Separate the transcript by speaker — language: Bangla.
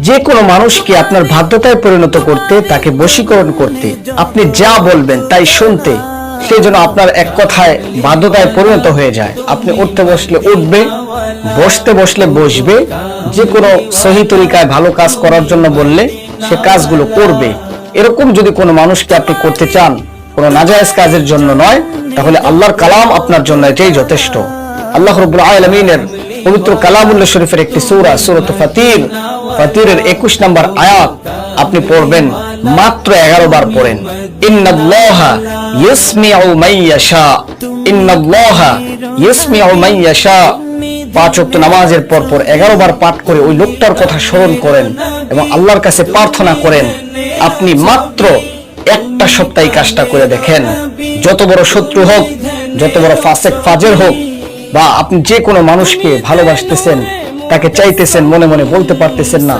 Speaker 1: যে কোনো মানুষকে আপনার বাধ্যতায় পরিণত করতে, তাকে বশীকরণ করতে, আপনি যা বলবেন তাই শুনতে, সে যেন আপনার এক কথায় বাধ্যতায় পরিণত হয়ে যায়। আপনি উঠতে বসলে উঠবে, বসতে বসলে বসবে, যে কোনো সহি তরিকায় ভালো কাজ করার জন্য বললে সে কাজগুলো করবে। এরকম যদি কোনো মানুষকে আপনি করতে চান, কোনো নাজায়েজ কাজের জন্য নয়, তাহলে আল্লাহর কালাম আপনার জন্য এটাই যথেষ্ট। আল্লাহ রাব্বুল আলামিনের পবিত্র কালামুল্লাহ শরীফের একটি সূরা, সূরাতুল ফাতির, ফাতিরের 21 নম্বর আয়াত আপনি পড়বেন, মাত্র 11 বার পড়েন। ইন্নাল্লাহা ইয়াসমিউ মাইয়াশা, ইন্নাল্লাহা ইয়াসমিউ মাইয়াশা। 5 ওয়াক্ত নামাজের পর 11 বার পাঠ করে ওই লোকটার কথা স্মরণ করেন এবং আল্লাহর কাছে প্রার্থনা করেন। আপনি মাত্র একটা সপ্তাহে কাজটা করে দেখেন, যত বড় শত্রু হোক, যত বড় ফাসেক ফাজের হোক, বা আপনি যে কোনো মানুষকে ভালোবাসতেছেন, তাকে চাইতেছেন, মনে মনে বলতে পারতেছেন না,